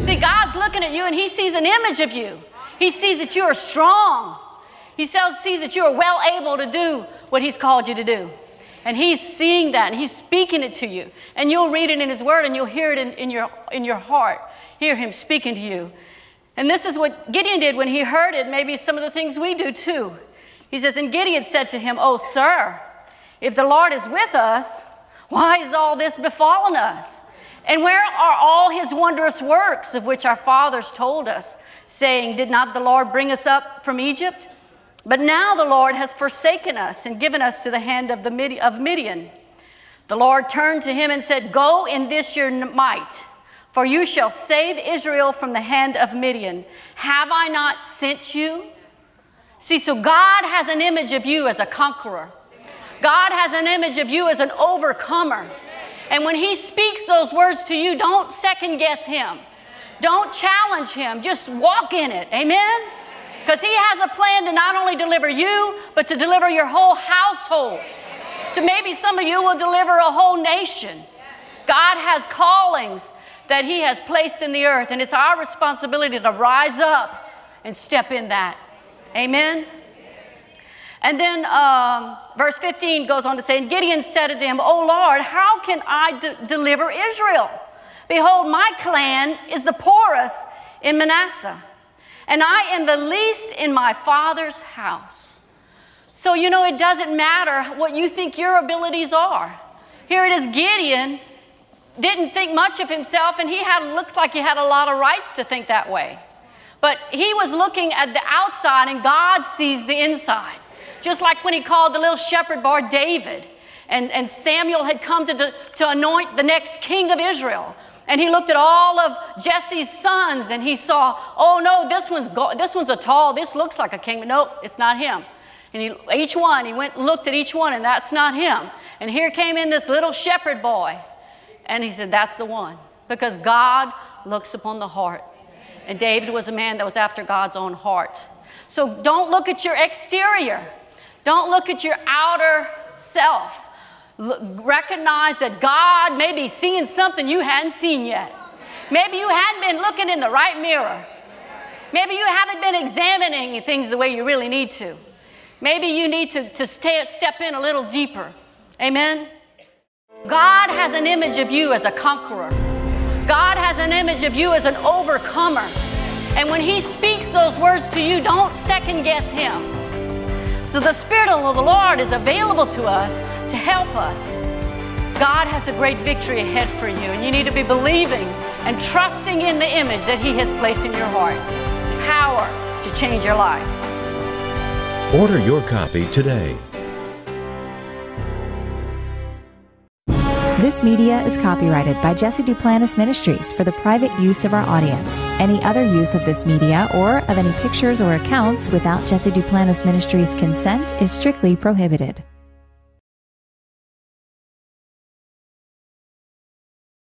See, God's looking at you and he sees an image of you. He sees that you are strong. He sees that you are well able to do what he's called you to do. And he's seeing that, and he's speaking it to you. And you'll read it in his word, and you'll hear it in your heart. Hear him speaking to you. And this is what Gideon did when he heard it, maybe some of the things we do too. He says, and Gideon said to him, "Oh, sir, if the Lord is with us, why is all this befallen us? And where are all his wondrous works of which our fathers told us, saying, did not the Lord bring us up from Egypt? But now the Lord has forsaken us and given us to the hand of Midian." The Lord turned to him and said, "Go in this your might, for you shall save Israel from the hand of Midian. Have I not sent you?" See, so God has an image of you as a conqueror. God has an image of you as an overcomer. And when he speaks those words to you, don't second guess him. Don't challenge him. Just walk in it. Amen? Because he has a plan to not only deliver you, but to deliver your whole household. To maybe some of you will deliver a whole nation. God has callings that he has placed in the earth, and it's our responsibility to rise up and step in that. Amen? And then verse 15 goes on to say, and Gideon said unto him, "O Lord, how can I deliver Israel? Behold, my clan is the poorest in Manasseh, and I am the least in my father's house." So, you know, it doesn't matter what you think your abilities are. Here it is, Gideon didn't think much of himself, and looks like he had a lot of rights to think that way. But he was looking at the outside, and God sees the inside. Just like when he called the little shepherd boy David, and Samuel had come to anoint the next king of Israel. And he looked at all of Jesse's sons, and he saw, oh no, this one's a tall, this looks like a king, but nope, it's not him. And he went and looked at each one, and that's not him. And here came in this little shepherd boy, and he said, that's the one. Because God looks upon the heart. And David was a man that was after God's own heart. So don't look at your exterior. Don't look at your outer self. Recognize that God may be seeing something you hadn't seen yet. Maybe you hadn't been looking in the right mirror. Maybe you haven't been examining things the way you really need to. Maybe you need to step in a little deeper. Amen? God has an image of you as a conqueror. God has an image of you as an overcomer. And when he speaks those words to you, don't second guess him. So the Spirit of the Lord is available to us to help us. God has a great victory ahead for you, and you need to be believing and trusting in the image that he has placed in your heart. Power to change your life. Order your copy today. This media is copyrighted by Cathy Duplantis Ministries for the private use of our audience. Any other use of this media or of any pictures or accounts without Cathy Duplantis Ministries' consent is strictly prohibited.